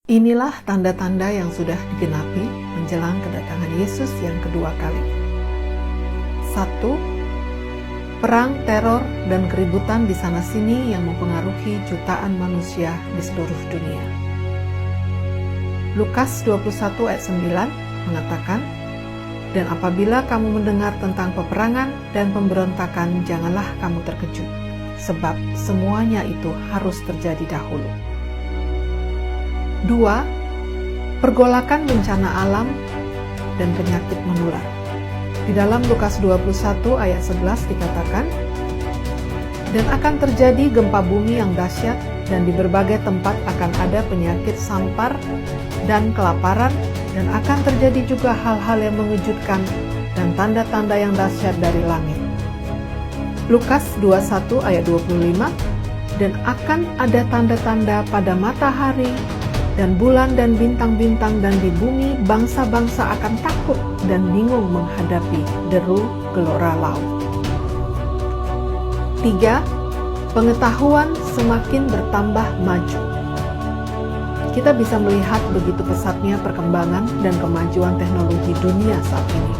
Inilah tanda-tanda yang sudah digenapi menjelang kedatangan Yesus yang kedua kali. 1. Perang, teror, dan keributan di sana-sini yang mempengaruhi jutaan manusia di seluruh dunia. Lukas 21 ayat 9 mengatakan, "Dan apabila kamu mendengar tentang peperangan dan pemberontakan, janganlah kamu terkejut, sebab semuanya itu harus terjadi dahulu." 2. Pergolakan bencana alam dan penyakit menular. Di dalam Lukas 21 ayat 11 dikatakan, "Dan akan terjadi gempa bumi yang dahsyat, dan di berbagai tempat akan ada penyakit sampar dan kelaparan, dan akan terjadi juga hal-hal yang mengejutkan dan tanda-tanda yang dahsyat dari langit." Lukas 21 ayat 25, "Dan akan ada tanda-tanda pada matahari dan bulan dan bintang-bintang, dan di bumi bangsa-bangsa akan takut dan bingung menghadapi deru gelora laut." 3. Pengetahuan semakin bertambah maju. Kita bisa melihat begitu pesatnya perkembangan dan kemajuan teknologi dunia saat ini.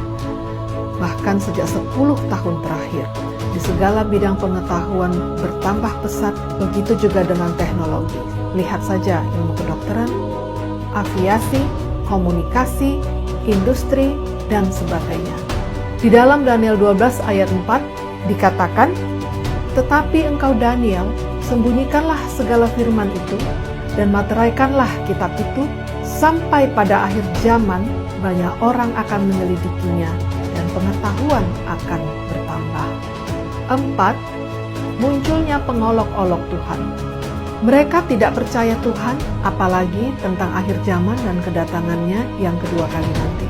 Bahkan sejak 10 tahun terakhir, di segala bidang pengetahuan bertambah pesat, begitu juga dengan teknologi. Lihat saja ilmu kedokteran, aviasi, komunikasi, industri, dan sebagainya. Di dalam Daniel 12 ayat 4 dikatakan, "Tetapi engkau Daniel, sembunyikanlah segala firman itu, dan materaikanlah kitab itu, sampai pada akhir zaman banyak orang akan menyelidikinya, dan pengetahuan akan bertambah." 4. Munculnya pengolok-olok Tuhan. Mereka tidak percaya Tuhan, apalagi tentang akhir zaman dan kedatangannya yang kedua kali nanti.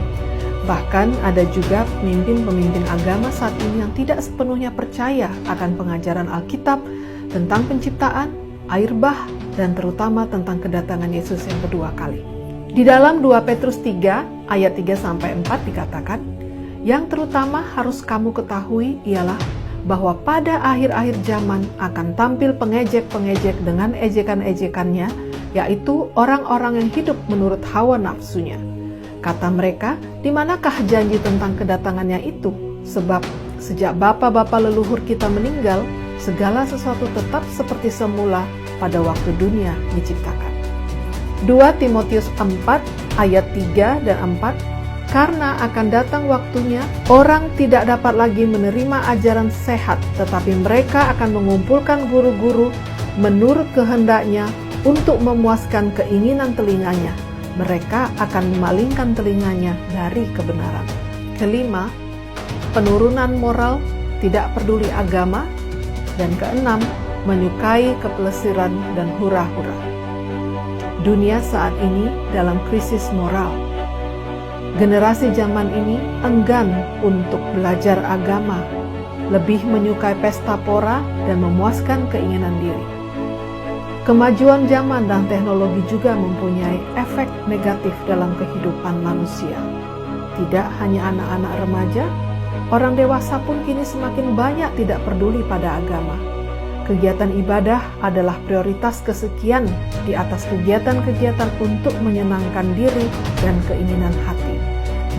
Bahkan ada juga pemimpin-pemimpin agama saat ini yang tidak sepenuhnya percaya akan pengajaran Alkitab tentang penciptaan, air bah, dan terutama tentang kedatangan Yesus yang kedua kali. Di dalam 2 Petrus 3 ayat 3-4 dikatakan, "Yang terutama harus kamu ketahui ialah bahwa pada akhir-akhir zaman akan tampil pengejek-pengejek dengan ejekan-ejekannya, yaitu orang-orang yang hidup menurut hawa nafsunya. Kata mereka, di manakah janji tentang kedatangannya itu? Sebab sejak bapa-bapa leluhur kita meninggal, segala sesuatu tetap seperti semula pada waktu dunia diciptakan." 2 Timotius 4 ayat 3 dan 4, "Karena akan datang waktunya, orang tidak dapat lagi menerima ajaran sehat, tetapi mereka akan mengumpulkan guru-guru menurut kehendaknya untuk memuaskan keinginan telinganya. Mereka akan memalingkan telinganya dari kebenaran." 5. Penurunan moral, tidak peduli agama. Dan 6. Menyukai kepelesiran dan hura-hura. Dunia saat ini dalam krisis moral. Generasi zaman ini enggan untuk belajar agama, lebih menyukai pesta pora dan memuaskan keinginan diri. Kemajuan zaman dan teknologi juga mempunyai efek negatif dalam kehidupan manusia. Tidak hanya anak-anak remaja, orang dewasa pun kini semakin banyak tidak peduli pada agama. Kegiatan ibadah adalah prioritas kesekian di atas kegiatan-kegiatan untuk menyenangkan diri dan keinginan hati.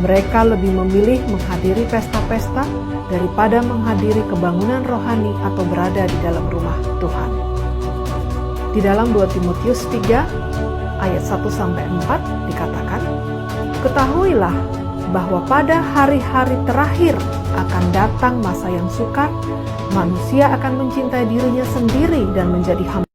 Mereka lebih memilih menghadiri pesta-pesta daripada menghadiri kebangunan rohani atau berada di dalam rumah Tuhan. Di dalam 2 Timotius 3 ayat 1-4 dikatakan, "Ketahuilah bahwa pada hari-hari terakhir akan datang masa yang sukar, manusia akan mencintai dirinya sendiri dan menjadi hamba